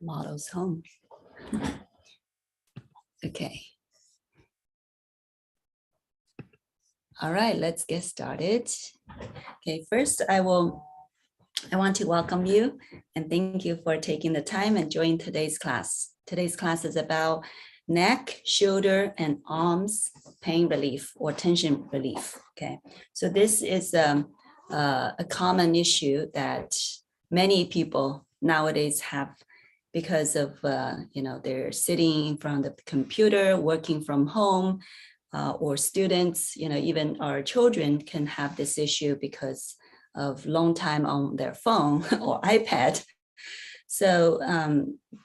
Models home. Okay. All right, let's get started. Okay, first I want to welcome you and thank you for taking the time and joining today's class. Today's class is about neck, shoulder, and arms pain relief or tension relief. Okay, so this is a common issue that many people nowadays have because of they're sitting in front of the computer, working from home, or students, even our children can have this issue because of long time on their phone or iPad. So,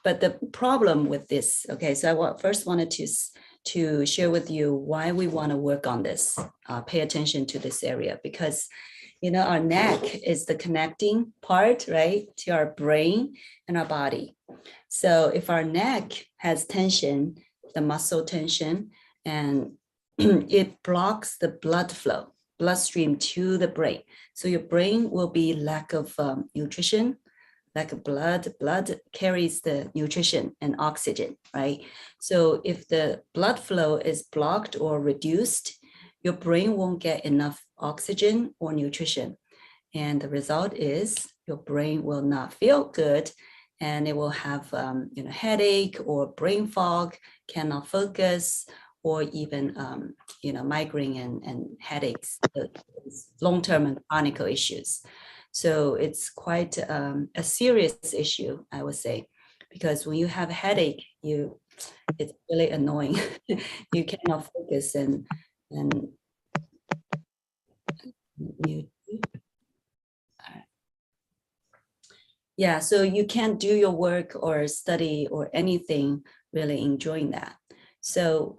but the problem with this, okay, so I first wanted to share with you why we want to work on this, pay attention to this area, because, our neck is the connecting part, right, to our brain and our body. So if our neck has tension, the muscle tension, and it blocks the bloodstream to the brain. So your brain will be lack of nutrition, lack of blood. Blood carries the nutrition and oxygen, right? So if the blood flow is blocked or reduced, your brain won't get enough oxygen or nutrition. And the result is your brain will not feel good, and it will have headache or brain fog, cannot focus, or even migraine and headaches, long-term and chronic issues. So it's quite a serious issue, I would say, because when you have a headache, it's really annoying. You cannot focus and you. Yeah, so you can't do your work or study or anything really enjoying that. So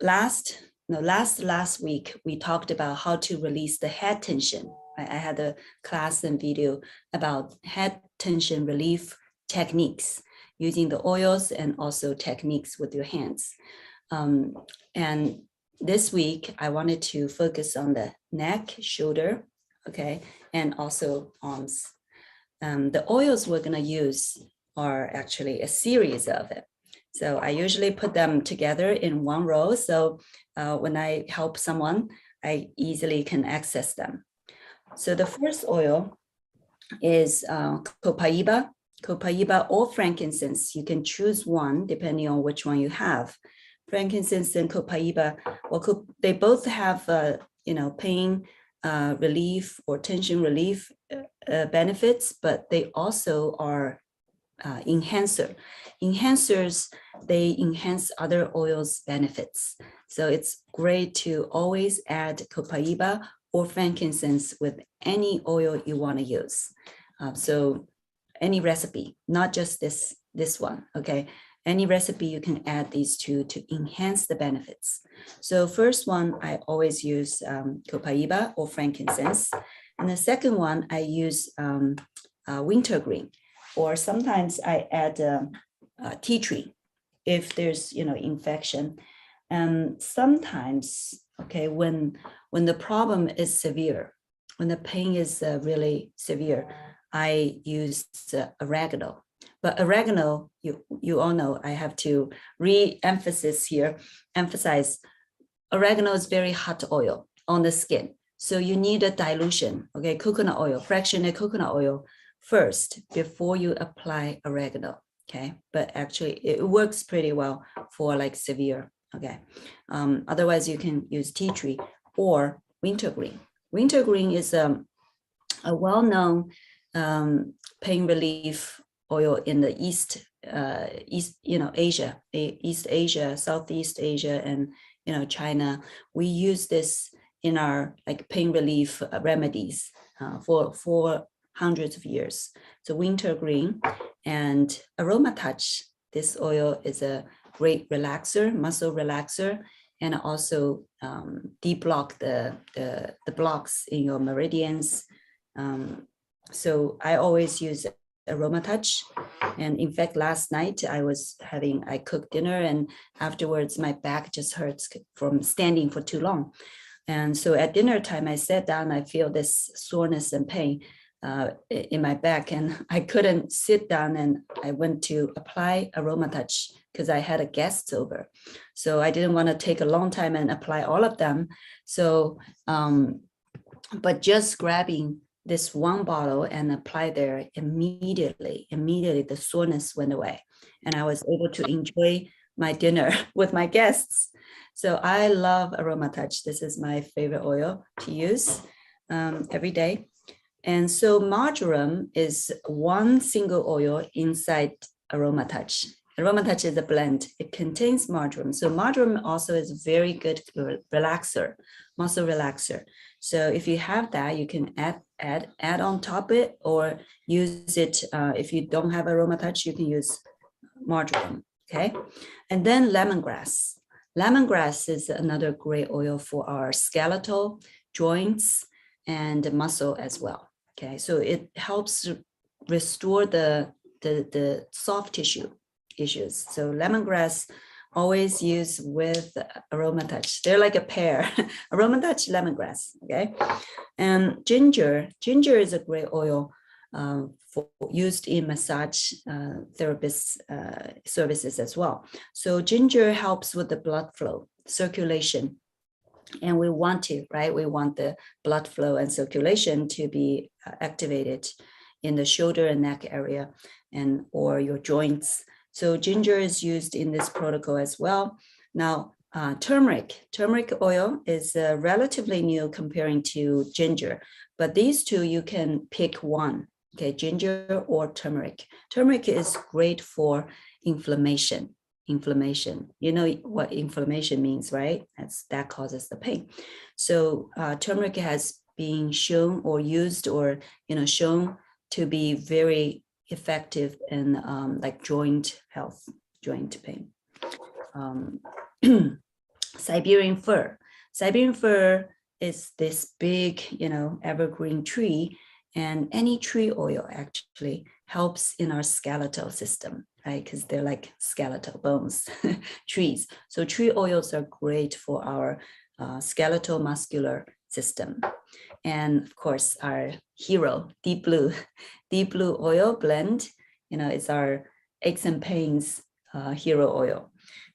last week, we talked about how to release the head tension. I had a class and video about head tension relief techniques using the oils and also techniques with your hands. And this week, I wanted to focus on the neck, shoulder, okay, and also arms. The oils we're going to use are actually a series of it. So I usually put them together in one row. So when I help someone, I easily can access them. So the first oil is copaiba or frankincense. You can choose one depending on which one you have. Frankincense and copaiba, well, they both have pain relief or tension relief benefits, but they also are enhancers. They enhance other oils benefits. So it's great to always add copaiba or frankincense with any oil you want to use. So any recipe, not just this one, okay? Any recipe you can add these two to enhance the benefits. So first one, I always use copaiba or frankincense. And the second one, I use wintergreen, or sometimes I add tea tree if there's infection. And sometimes, okay, when the problem is severe, when the pain is really severe, I use oregano. But oregano, you all know, I have to emphasize, oregano is very hot oil on the skin. So you need a dilution, okay, coconut oil, fractionated coconut oil first before you apply oregano, okay? But actually it works pretty well for like severe, okay? Otherwise you can use tea tree or wintergreen. Wintergreen is a well-known pain relief oil in the East Asia, Southeast Asia, and China. We use this in our like pain relief remedies for hundreds of years. So wintergreen and aroma touch. This oil is a great relaxer, muscle relaxer, and also deblock the blocks in your meridians. So I always use aroma touch. And in fact, last night I cooked dinner, and afterwards my back just hurts from standing for too long. And so at dinner time, I sat down, I feel this soreness and pain in my back, and I couldn't sit down, and I went to apply Aroma Touch because I had a guest over. So I didn't want to take a long time and apply all of them. So, but just grabbing this one bottle and apply there immediately the soreness went away, and I was able to enjoy my dinner with my guests. So I love Aroma Touch. This is my favorite oil to use every day. And so marjoram is one single oil inside Aroma Touch. Aroma Touch is a blend. It contains marjoram. So marjoram also is a very good relaxer, muscle relaxer. So if you have that, you can add on top it, or use it. If you don't have Aroma Touch, you can use marjoram. Okay. And then lemongrass. Lemongrass is another great oil for our skeletal joints and muscle as well. Okay, so it helps restore the soft tissue issues. So lemongrass always use with Aroma Touch. They're like a pair, Aroma Touch, lemongrass. Okay, and ginger is a great oil used in massage therapist services as well. So ginger helps with the blood flow, circulation. And we want to, right? We want the blood flow and circulation to be activated in the shoulder and neck area or your joints. So ginger is used in this protocol as well. Now, turmeric oil is relatively new comparing to ginger, but these two, you can pick one, okay, ginger or turmeric. Turmeric is great for inflammation. You know what inflammation means, right? That causes the pain. So turmeric has been shown or used or shown to be very effective in like joint health, joint pain. Siberian fir is this big evergreen tree, and any tree oil actually helps in our skeletal system, right? Because they're like skeletal bones, trees. So tree oils are great for our skeletal muscular system. And of course, our hero, deep blue oil blend, it's our aches and pains hero oil.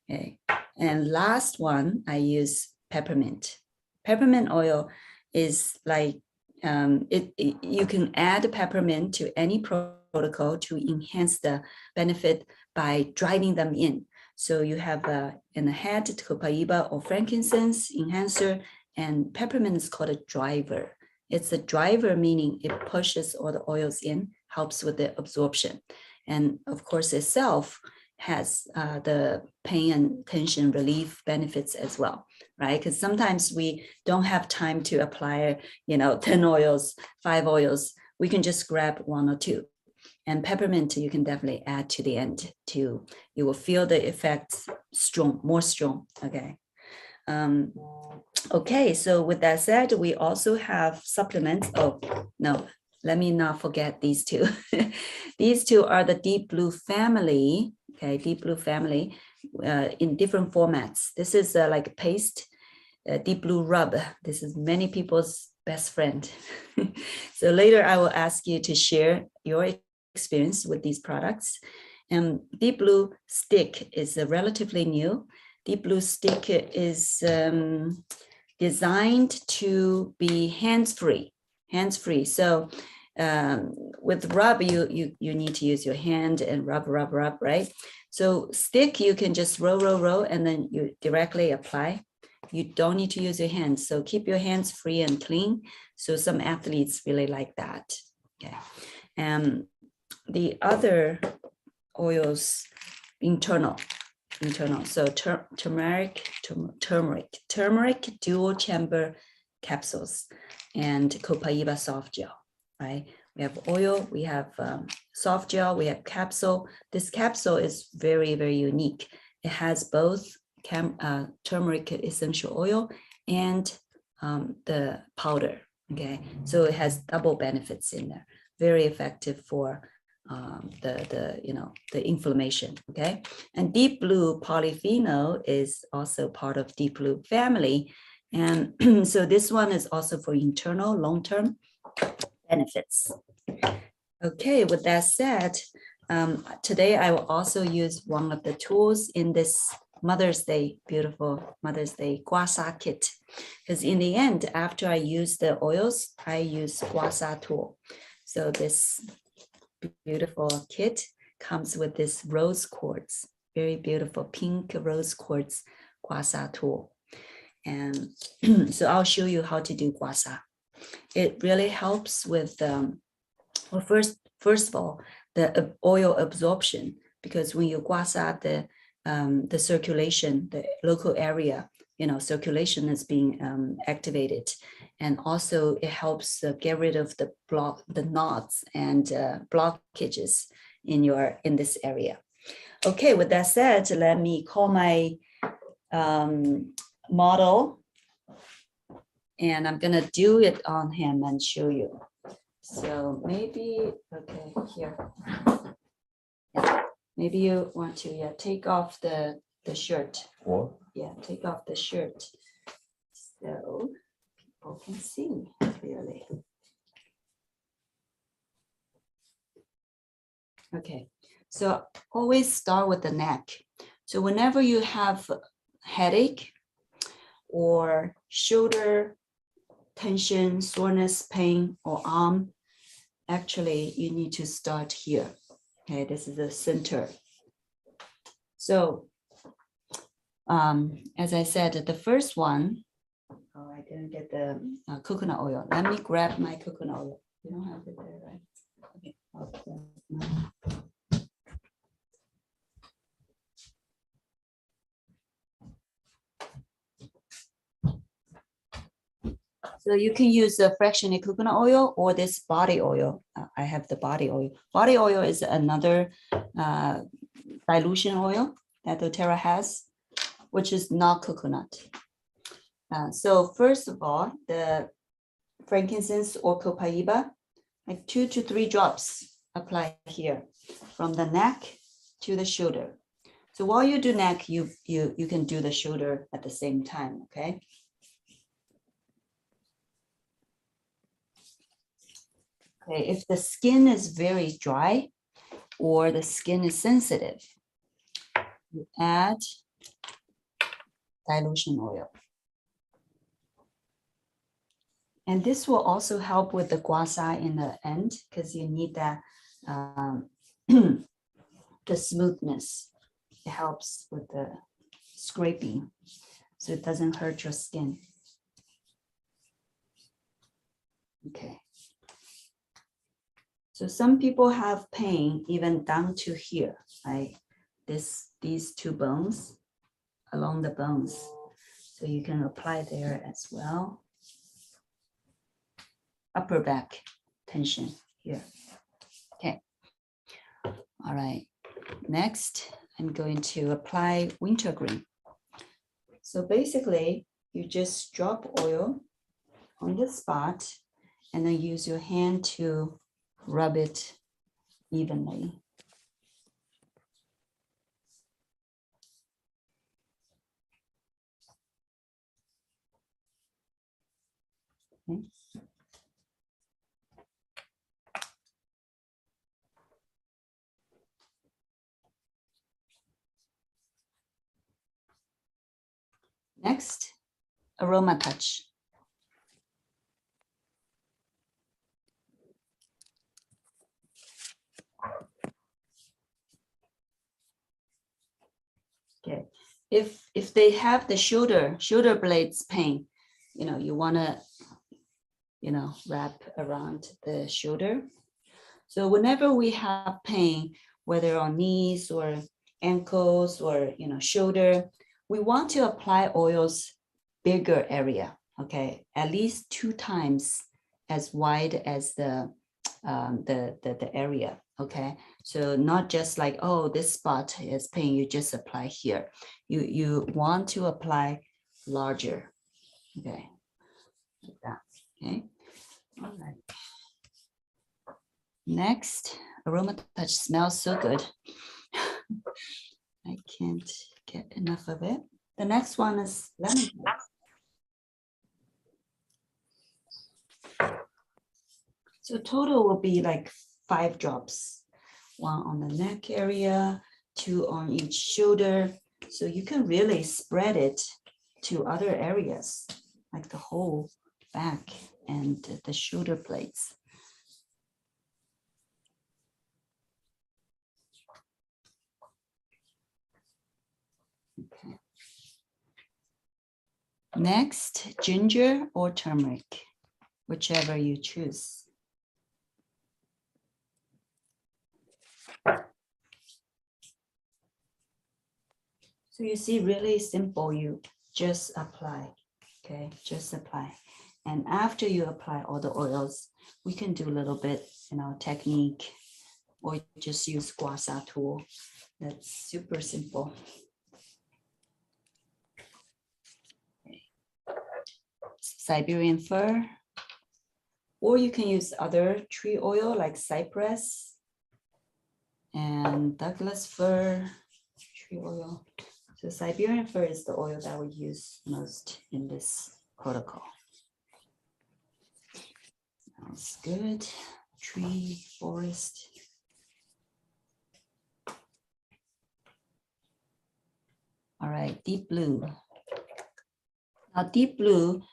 Okay. And last one, I use peppermint. Peppermint oil is like, you can add peppermint to any protocol to enhance the benefit by driving them in. So you have in the head, copaiba or frankincense enhancer, and peppermint is called a driver. It's a driver, meaning it pushes all the oils in, helps with the absorption. And of course, itself has the pain and tension relief benefits as well, right? Because sometimes we don't have time to apply, 10 oils, 5 oils. We can just grab 1 or 2. And peppermint, you can definitely add to the end you will feel the effects more strong, okay? Okay, so with that said, we also have supplements. Oh, no, let me not forget these two. These two are the Deep Blue family, okay, Deep Blue family in different formats. This is like paste, Deep Blue rub. This is many people's best friend. So later I will ask you to share your experience with these products. And Deep Blue stick is relatively new. Deep Blue stick is designed to be hands-free. So with rub, you need to use your hand and rub, right? So stick, you can just roll, and then you directly apply. You don't need to use your hands. So keep your hands free and clean. So some athletes really like that. Okay. The other oils, internal. So turmeric dual chamber capsules and copaiba soft gel, right? We have oil, we have soft gel, we have capsule. This capsule is very, very unique. It has both turmeric essential oil and the powder, okay? So it has double benefits in there. Very effective for the inflammation, okay? And Deep Blue polyphenol is also part of Deep Blue family, And so this one is also for internal long-term benefits. Okay, with that said, today I will also use one of the tools in this Mother's Day, beautiful Mother's Day guasa kit. Because in the end, after I use the oils, I use guasa tool. So this beautiful kit comes with this rose quartz, very beautiful pink rose quartz guasa tool. And so I'll show you how to do guasa. It really helps with, well, first of all, the oil absorption, because when you guasa the circulation, the local area, circulation is being activated. And also it helps get rid of the knots and blockages in this area. Okay, with that said, let me call my model, and I'm gonna do it on him and show you. So maybe, okay, here. Yeah. Maybe you want to take off the shirt. What? Yeah, take off the shirt so people can see clearly. Okay, so always start with the neck. So whenever you have headache or shoulder tension, soreness, pain, or arm, actually you need to start here. Okay, this is the center. So as I said, the first one, oh, I didn't get the coconut oil. Let me grab my coconut oil. You don't have it there, right? Okay. So you can use the fractionated coconut oil or this body oil. I have the body oil. Body oil is another dilution oil that doTERRA has, which is not coconut. So first of all, the frankincense or copaiba, like 2 to 3 drops apply here from the neck to the shoulder. So while you do neck, you can do the shoulder at the same time, okay? Okay, if the skin is very dry or the skin is sensitive, you add dilution oil. And this will also help with the guasa in the end because you need that the smoothness. It helps with the scraping so it doesn't hurt your skin. Okay. So some people have pain even down to here, like these 2 bones, along the bones. So you can apply there as well. Upper back tension here. Okay. All right. Next, I'm going to apply wintergreen. So basically, you just drop oil on the spot and then use your hand to rub it evenly. Okay. Next, aroma touch. Okay, if they have the shoulder blades pain, you want to, wrap around the shoulder. So whenever we have pain, whether on knees or ankles or, shoulder, we want to apply oils bigger area, okay? At least 2 times as wide as the area, okay? So not just like, oh, this spot is pain, you just apply here. You want to apply larger, okay? Like that, okay? All right. Next, aroma touch smells so good. I can't get enough of it. The next one is lemon. So total will be like 5 drops, 1 on the neck area, 2 on each shoulder. So you can really spread it to other areas, like the whole back and the shoulder blades. Okay. Next, ginger or turmeric, whichever you choose. So you see, really simple, you just apply, okay, just apply. And after you apply all the oils, we can do a little bit, technique, or just use gua sha tool. That's super simple. Okay. Siberian fir, or you can use other tree oil like cypress and Douglas fir tree oil. So Siberian fir is the oil that we use most in this protocol. Sounds good. Tree, forest. All right, deep blue. Now deep blue,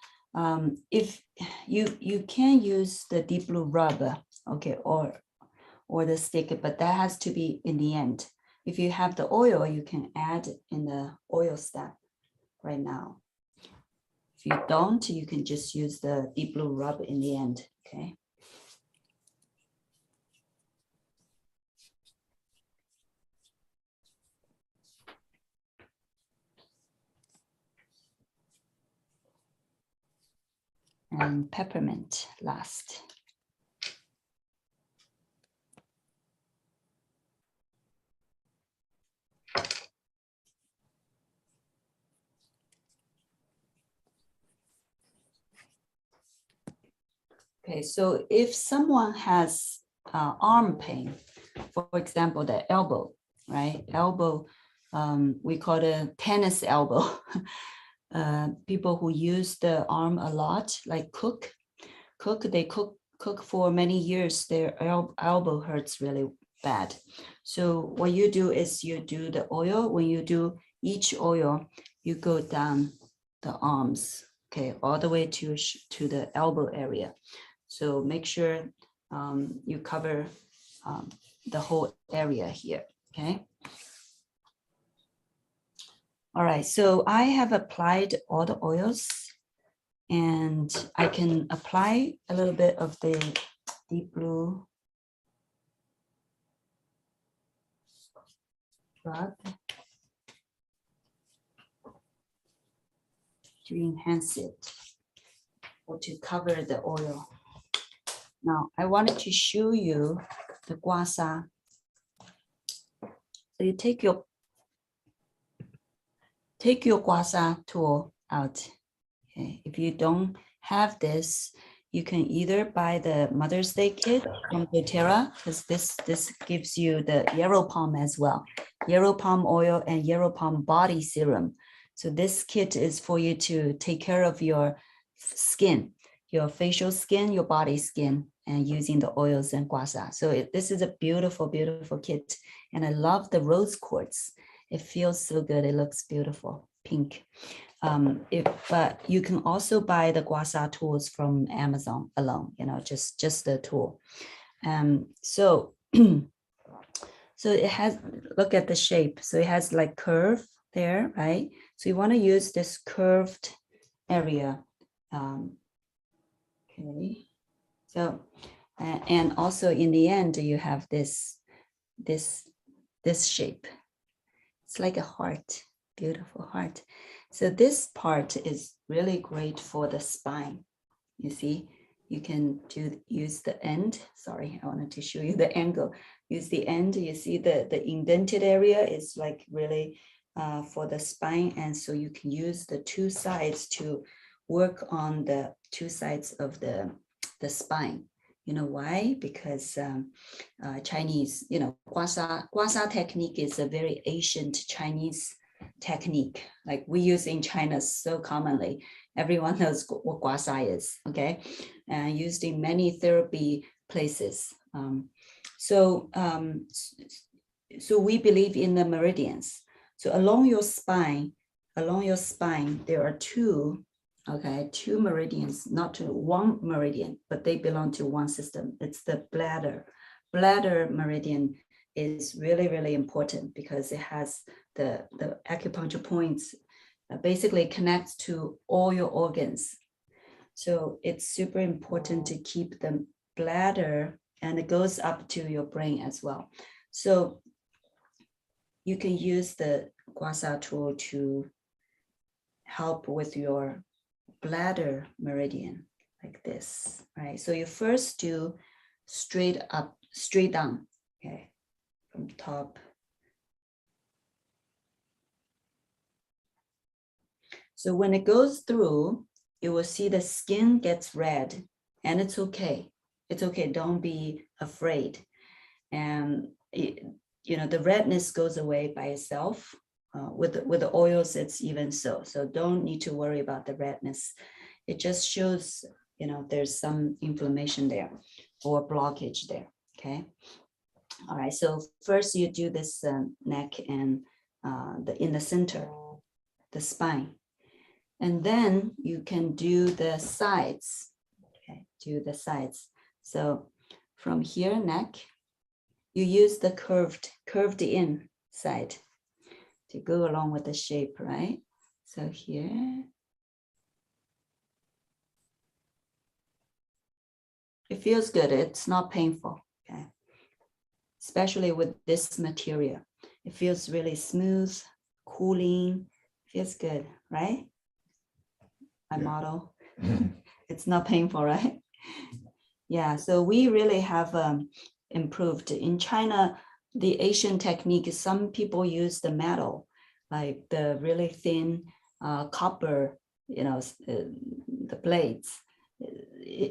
if you can use the deep blue rub, okay, or the stick, but that has to be in the end. If you have the oil, you can add in the oil step right now. If you don't, you can just use the deep blue rub in the end, okay? And peppermint last. Okay, so if someone has arm pain, for example, the elbow, right? Elbow, we call it tennis elbow. People who use the arm a lot, like they cook for many years, their elbow hurts really bad. So what you do is you do the oil. When you do each oil, you go down the arms, okay, all the way to the elbow area. So make sure you cover the whole area here, okay? All right, so I have applied all the oils and I can apply a little bit of the deep blue rub to enhance it or to cover the oil. Now, I wanted to show you the gua sha. So you take your gua sha tool out. Okay, if you don't have this, you can either buy the Mother's Day kit from doTERRA, because this gives you the yarrow palm as well, yarrow palm oil and yarrow palm body serum. So this kit is for you to take care of your skin, your facial skin, your body skin, and using the oils and gua sha. So this is a beautiful, beautiful kit. And I love the rose quartz. It feels so good. It looks beautiful, pink. But you can also buy the gua sha tools from Amazon alone, just the tool. So it has, look at the shape. So it has like curve there, right? So you want to use this curved area. Okay. So, and also in the end, you have this shape. It's like a heart, beautiful heart. So this part is really great for the spine. You see, you can use the end. Sorry, I wanted to show you the angle. Use the end. You see the indented area is like really for the spine. And so you can use the two sides to work on the two sides of the spine. You know why? Because Chinese, gua sha technique is a very ancient Chinese technique, like we use in China so commonly. Everyone knows what gua sha is, okay? And used in many therapy places. So we believe in the meridians. So along your spine, there are two meridians, not one meridian, but they belong to one system. It's the bladder. Bladder meridian is really, really important because it has the acupuncture points, basically connects to all your organs. So it's super important to keep the bladder, and it goes up to your brain as well. So you can use the guasa tool to help with your bladder meridian like this, right? So you first do straight up, straight down, okay, from top. So when it goes through, you will see the skin gets red, and it's okay. It's okay, don't be afraid. And the redness goes away by itself. With the oils, it's even so. So don't need to worry about the redness. It just shows, there's some inflammation there or blockage there, okay? All right, so first you do this neck and in the center, the spine. And then you can do the sides, okay? Do the sides. So from here, neck, you use the curved in side to go along with the shape, right? So here, it feels good. It's not painful, okay? Especially with this material. It feels really smooth, cooling, feels good, right? My model, it's not painful, right? Yeah, so we really have improved. In China, the Asian technique is some people use the metal, like the really thin copper, the blades,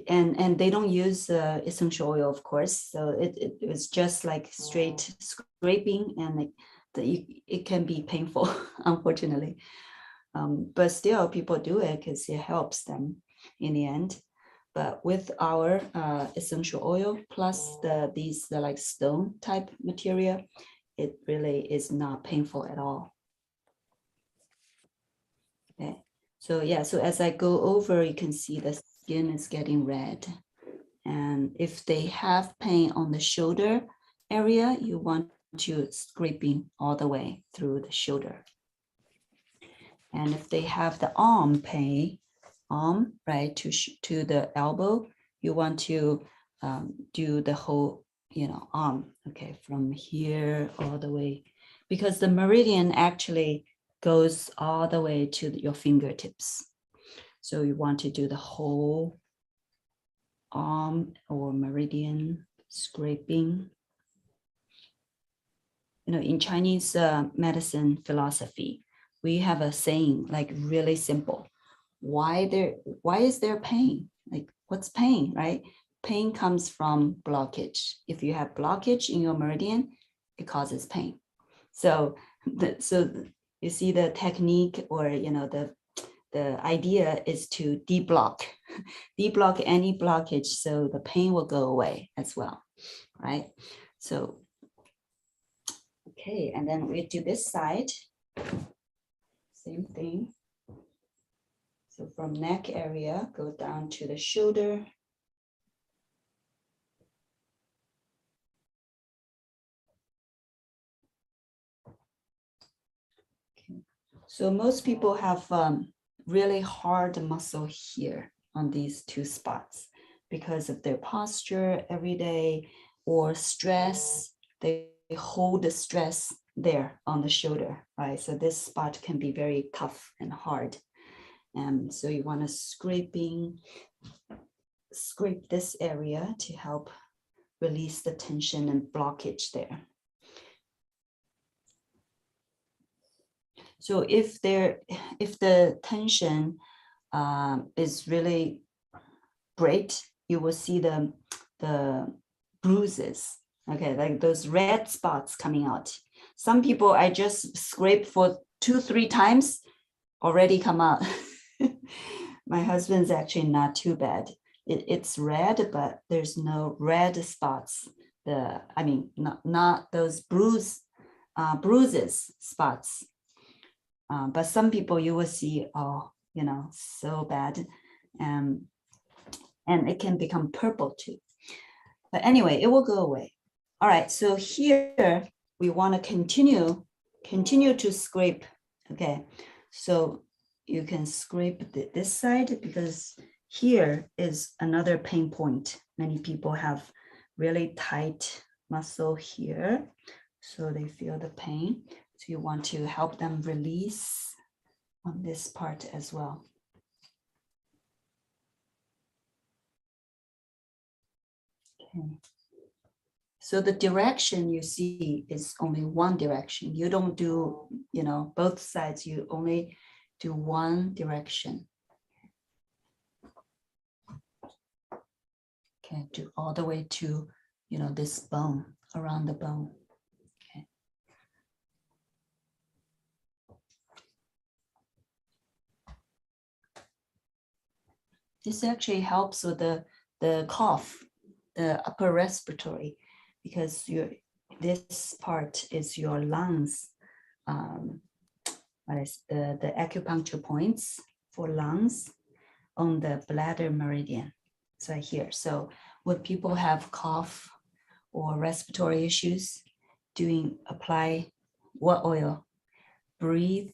and they don't use essential oil, of course. So it was just like straight scraping, and it can be painful, unfortunately. But still, people do it because it helps them in the end. But with our essential oil plus these like stone type material, it really is not painful at all. Okay, so yeah, so as I go over, you can see the skin is getting red. And if they have pain on the shoulder area, you want to scraping all the way through the shoulder. And if they have the arm pain, right, to the elbow, you want to do the whole, arm, okay, from here all the way, because the meridian actually goes all the way to your fingertips. So you want to do the whole arm or meridian scraping. In Chinese medicine philosophy, we have a saying, like really simple. Why is there pain? Like, what's pain, right? Pain comes from blockage. If you have blockage in your meridian, it causes pain. So you see the technique, or the idea is to deblock any blockage, so the pain will go away as well, right? So okay, and then we do this side, same thing. So from neck area, go down to the shoulder. Okay. So most people have really hard muscle here on these two spots because of their posture every day or stress. They hold the stress there on the shoulder, right? So this spot can be very tough and hard. And so you want to scrape this area to help release the tension and blockage there. So if the tension is really great, you will see the bruises, okay, like those red spots coming out. Some people, I just scrape for 2-3 times, already come out. My husband's actually not too bad. it's red, but there's no red spots. Not those bruises spots. But some people you will see, oh, so bad. And it can become purple too. But anyway, it will go away. All right, so here we want to continue to scrape. Okay, so you can scrape this side because here is another pain point. Many people have really tight muscle here, so they feel the pain. So you want to help them release on this part as well. Okay. So the direction you see is only one direction. You don't do, both sides. You only do one direction. Okay, do all the way to, this bone, around the bone. Okay. This actually helps with the cough, the upper respiratory, because this part is your lungs. What is the acupuncture points for lungs on the bladder meridian. It's right here. So when people have cough or respiratory issues, apply what oil? Breathe,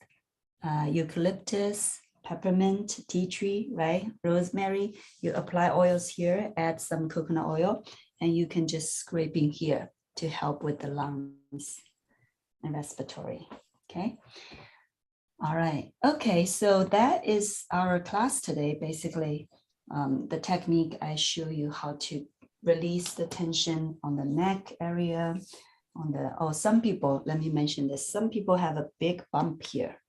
eucalyptus, peppermint, tea tree, right? Rosemary. You apply oils here, add some coconut oil, and you can just scrape in here to help with the lungs and respiratory. Okay. All right. Okay. So that is our class today. Basically, the technique I show you how to release the tension on the neck area. Some people, let me mention this. Some people have a big bump here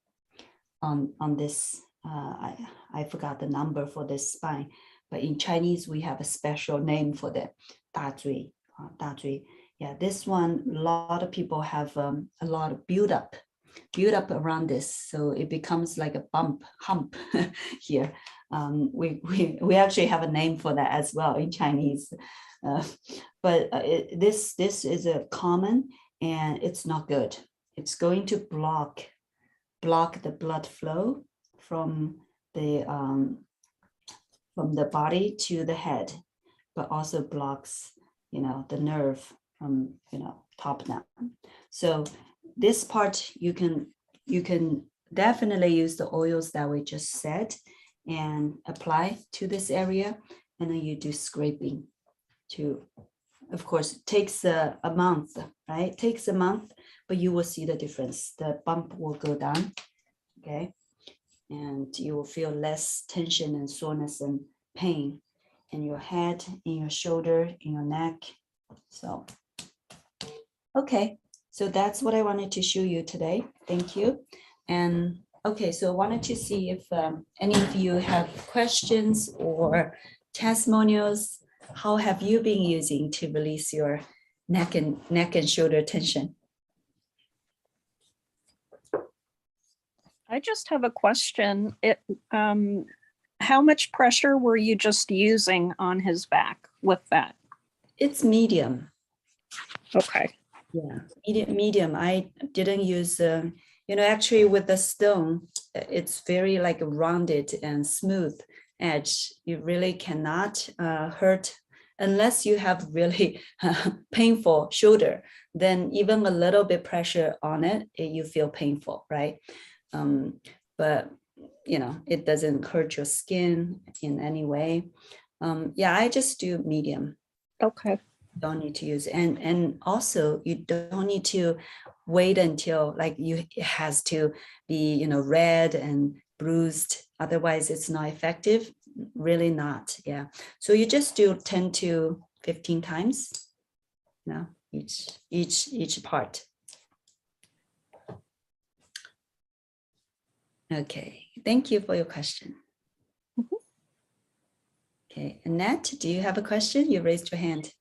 on this. I forgot the number for this spine, but in Chinese, we have a special name for that. Da zui. Yeah, this one, a lot of people have a lot of build up around this. So it becomes like a hump here. We actually have a name for that as well in Chinese. This is a common, and it's not good. It's going to block the blood flow from the body to the head, but also blocks, the nerve from, top down. So this part you can definitely use the oils that we just said and apply to this area, and then you do scraping to, of course, it takes a month, right? It takes a month, but you will see the difference. The bump will go down, okay? And you will feel less tension and soreness and pain in your head, in your shoulder, in your neck. So, okay. So that's what I wanted to show you today. Thank you. And okay, so I wanted to see if any of you have questions or testimonials. How have you been using to release your neck and shoulder tension? I just have a question. How much pressure were you just using on his back with that? It's medium. Okay. Yeah, medium. I didn't use, actually with the stone, it's very like rounded and smooth edge. You really cannot hurt unless you have really painful shoulder. Then even a little bit pressure on it, you feel painful, right? But it doesn't hurt your skin in any way. I just do medium. Okay. Don't need to use, and also you don't need to wait until it has to be red and bruised, otherwise it's not effective. Really not. Yeah, so you just do 10 to 15 times each part. Okay, thank you for your question. Mm-hmm. Okay, Annette, do you have a question? You raised your hand,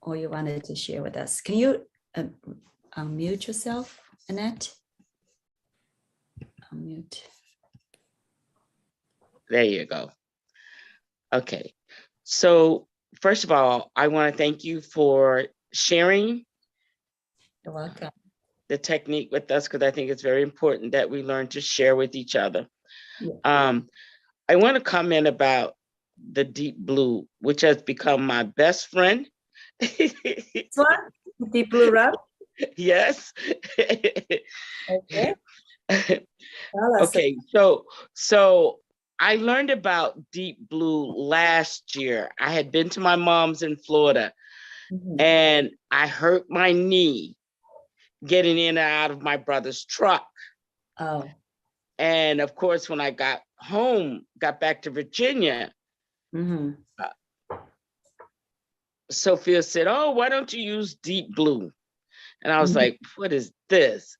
or you wanted to share with us. Can you unmute yourself, Annette? Unmute. There you go. Okay. So first of all, I want to thank you for sharing You're welcome. the technique with us, because I think it's very important that we learn to share with each other. Yeah. I want to comment about the deep blue, which has become my best friend. This one, deep blue rub. Yes. Okay. Tell us. Okay, so I learned about deep blue last year. I had been to my mom's in Florida, Mhm. and I hurt my knee getting in and out of my brother's truck. Oh. And of course, when I got back to Virginia, Mm-hmm. Sophia said, "Oh, why don't you use deep blue?" And I was Mm-hmm. like, "What is this?"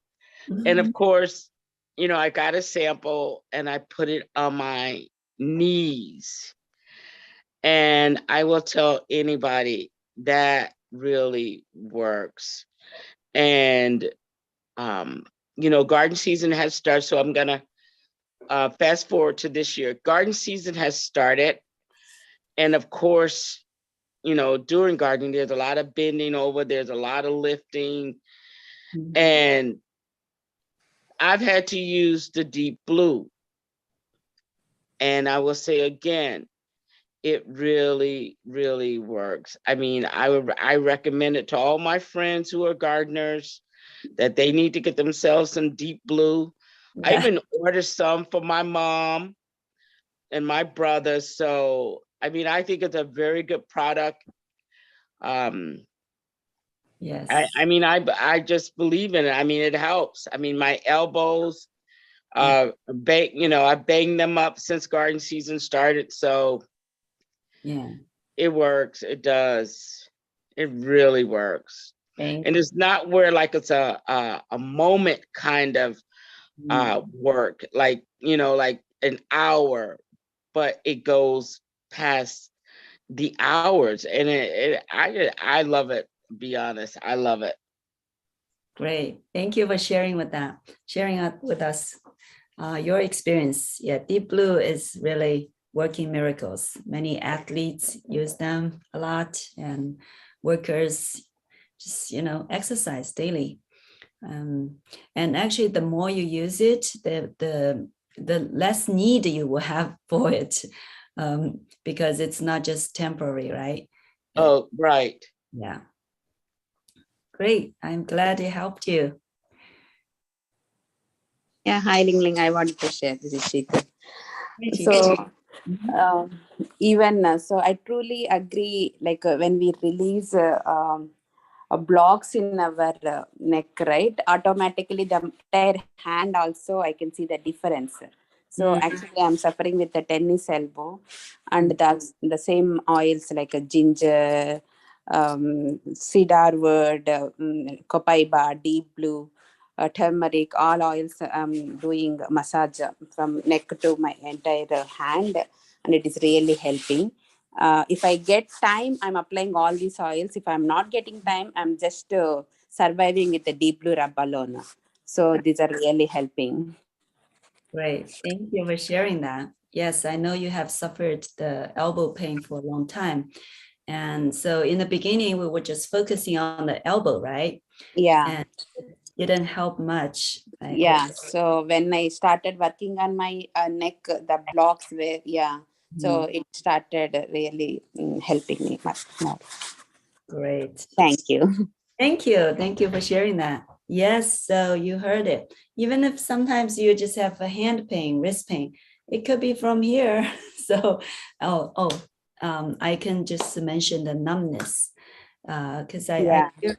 And of course, I got a sample and I put it on my knees. And I will tell anybody that really works. And, garden season has started. So I'm going to fast forward to this year. Garden season has started. And of course, during gardening, there's a lot of bending over, there's a lot of lifting. Mhm. And I've had to use the deep blue. And I will say again, it really, really works. I mean, I recommend it to all my friends who are gardeners that they need to get themselves some deep blue. I Yeah. even ordered some for my mom and my brother. So, I mean, I think it's a very good product. Yes. I just believe in it. I mean, it helps. I mean, my elbows, Yeah. I banged them up since garden season started. So Yeah. it works. It does. It really works. Thank And it's not where like it's a moment kind of you. work, like, like an hour, but it goes past the hours. And I love it, to be honest. I love it. Great. Thank you for sharing with us your experience. Yeah, deep blue is really working miracles. Many athletes use them a lot, and workers just exercise daily. And actually, the more you use it, the less need you will have for it, because it's not just temporary, right? Oh, right. Yeah. Great. I'm glad it helped you. Yeah, hi Ling Ling. I wanted to share. This is Sheetal. Great, So Chico. Mhm. even so, I truly agree. Like when we release blocks in our neck, right? Automatically, the entire hand also, I can see the difference. So Mm, actually, I'm suffering with the tennis elbow, and mm, the same oils like a ginger, cedarwood, copaiba, deep blue, turmeric, all oils. I'm doing massage from neck to my entire hand, and it is really helping. If I get time, I'm applying all these oils. If I'm not getting time, I'm just surviving with the deep blue rub alone. So these are really helping. great. Thank you for sharing that. Yes, I know you have suffered the elbow pain for a long time. And so in the beginning, we were just focusing on the elbow, right? Yeah. And it didn't help much. I hope. Yeah. So when I started working on my neck, the blocks were, yeah. So Mhm. it started really helping me much more. Great. Thank you. Thank you. Thank you for sharing that. Yes, so you heard it. Even if sometimes you just have a hand pain, wrist pain, it could be from here. So, I can just mention the numbness, because I Yeah. hear,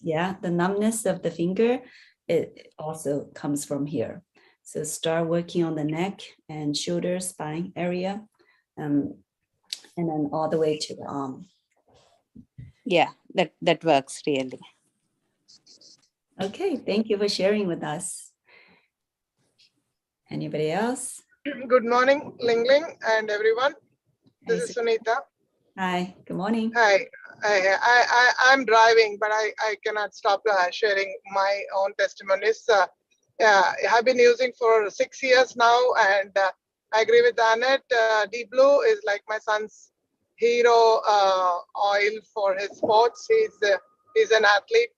yeah, the numbness of the finger, it also comes from here. So start working on the neck and shoulder, spine area, and then all the way to the arm. Yeah. That works really. Okay, thank you for sharing with us. Anybody else? Good morning, Ling Ling and everyone. This is Sunitha. Hi, good morning. Hi. I'm driving, but I cannot stop sharing my own testimonies. Yeah, I have been using for 6 years now, and I agree with Annette. Deep Blue is like my son's hero oil for his sports. He's an athlete,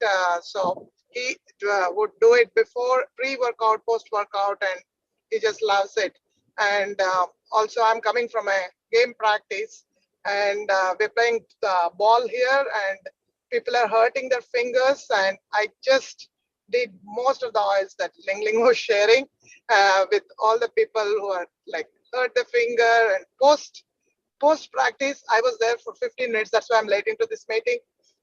so he would do it before pre-workout, post-workout, and he just loves it. And also, I'm coming from a game practice, and we're playing ball here, and people are hurting their fingers, and I just did most of the oils that Ling Ling was sharing with all the people who are like hurt the finger. And post practice, I was there for 15 minutes. That's why I'm late into this meeting,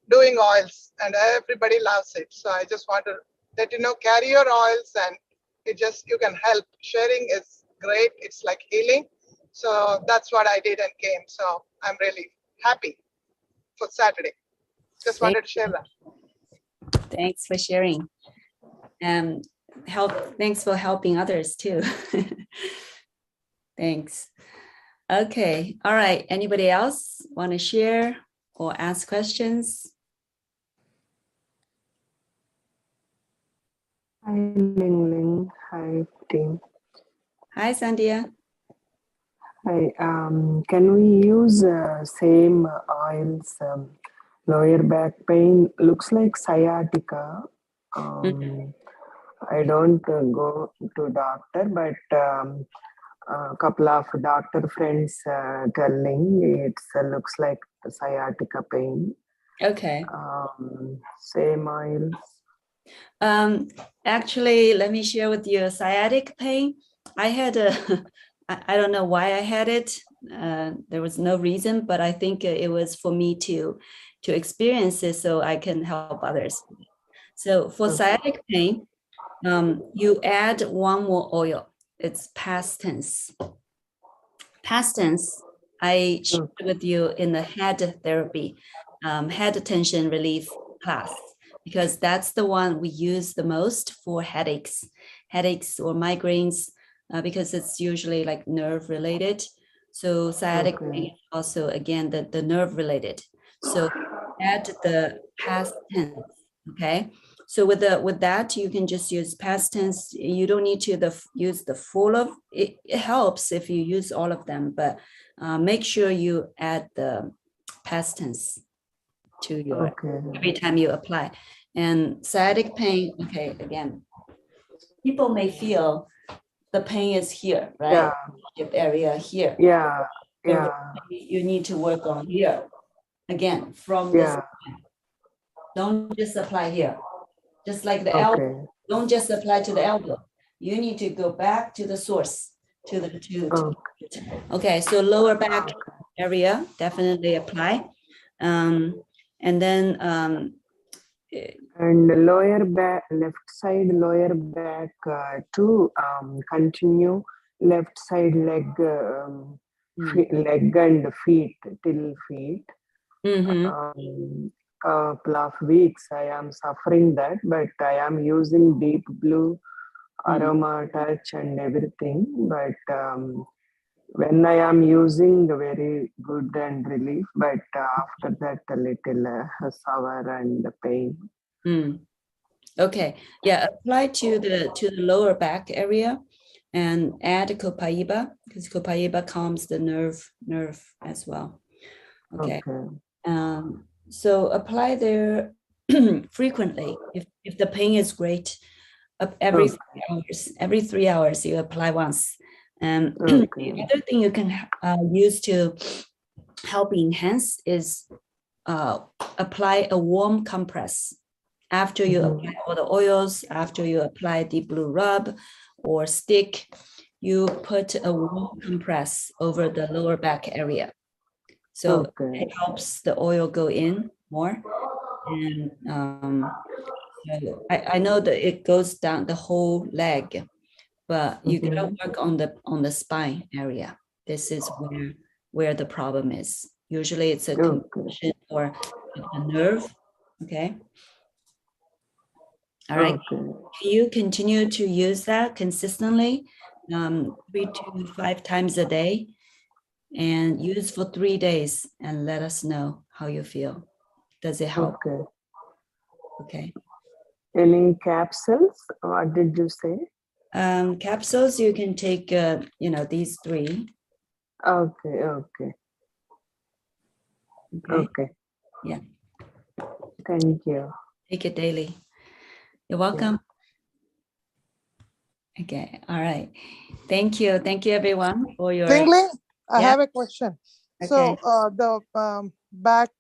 doing oils, and everybody loves it. So I just want to let you know, carry your oils, and you can help. Sharing is great. It's like healing. So that's what I did and came. So I'm really happy for Saturday. Just wanted to share that. Thanks for sharing. Thanks for helping others too. Thanks. Okay. All right. Anybody else want to share or ask questions? Hi, Ling Ling. Hi, team. Hi, Sandya. Hi. Can we use same oils? Lower back pain looks like sciatica. I don't go to doctor, but a couple of doctor friends telling it looks like sciatica pain. Okay. Same oils. Actually, let me share with you sciatic pain. I had I don't know why I had it. There was no reason, but I think it was for me to experience it so I can help others. So for sciatic pain, you add one more oil. It's past tense. Past tense, I shared with you in the head therapy, head tension relief class, because that's the one we use the most for headaches or migraines, because it's usually like nerve related. So sciatic pain is also, again, the nerve related. So add the past tense, okay? So with that, you can just use past tense. You don't need to use the full of it. It helps if you use all of them, but make sure you add the past tense to your every time you apply. And sciatic pain, okay, again, people may feel the pain is here, right? Yeah. Area here. Yeah. So Yeah. you need to work on here. Again, from this. Don't just apply here. Just like the elbow. Don't just apply to the elbow. You need to go back to the source, to the okay, so lower back area, definitely apply. And then and lower back, left side lower back to continue left side leg, leg and feet till feet. Couple of weeks I am suffering that, but I am using Deep Blue, Aroma Touch and everything. But when I am using very good and relief, but after that a little sour and pain. Okay, yeah, apply to the lower back area and add copaiba, because copaiba calms the nerve as well. Okay. So apply there frequently. If the pain is great, every 3 hours. Every 3 hours you apply once. The other thing you can use to help enhance is apply a warm compress. After you apply all the oils, after you apply the blue rub or stick, you put a warm compress over the lower back area. So it helps the oil go in more. And so I know that it goes down the whole leg, but you gotta work on the spine area. This is where the problem is. Usually it's a concussion or a nerve. Okay. All right. Can you continue to use that consistently, 3 to 5 times a day, and use for 3 days and let us know how you feel. Does it help? Okay. Any capsules? What did you say? Capsules, you can take, these 3. Okay, okay, Okay. okay. Yeah. Thank you. Take it daily. You're welcome. Okay. All right. Thank you. Thank you, everyone, for your. Ling Ling, I Yeah. have a question. So Okay. the back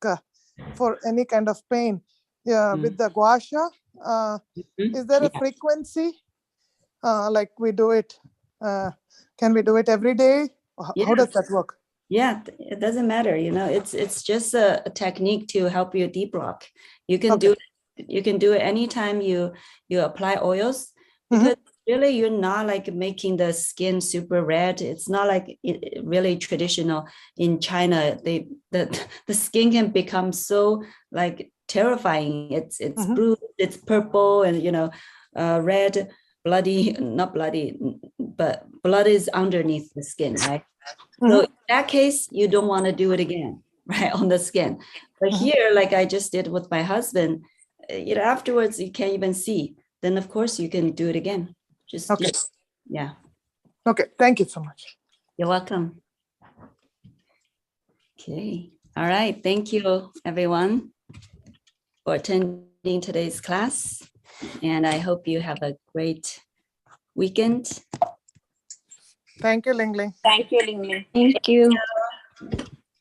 for any kind of pain, with the gua sha, Mhm. is there a Yeah. frequency? Like we do it, can we do it every day? How Yeah. does that work? Yeah, it doesn't matter. It's just a technique to help you deblock. You can Okay. do it anytime you apply oils, because really you're not like making the skin super red. It's not like really traditional in China. The skin can become so like terrifying. It's bruised, it's purple, and red, bloody, not bloody, but blood is underneath the skin, right? So in that case, you don't want to do it again, right, on the skin. But here, like I just did with my husband, afterwards you can't even see. Then of course you can do it again. Okay. Yeah. Okay. Thank you so much. You're welcome. Okay. All right. Thank you, everyone, for attending today's class. And I hope you have a great weekend. Thank you, Ling Ling. Thank you, Ling Ling. Thank you.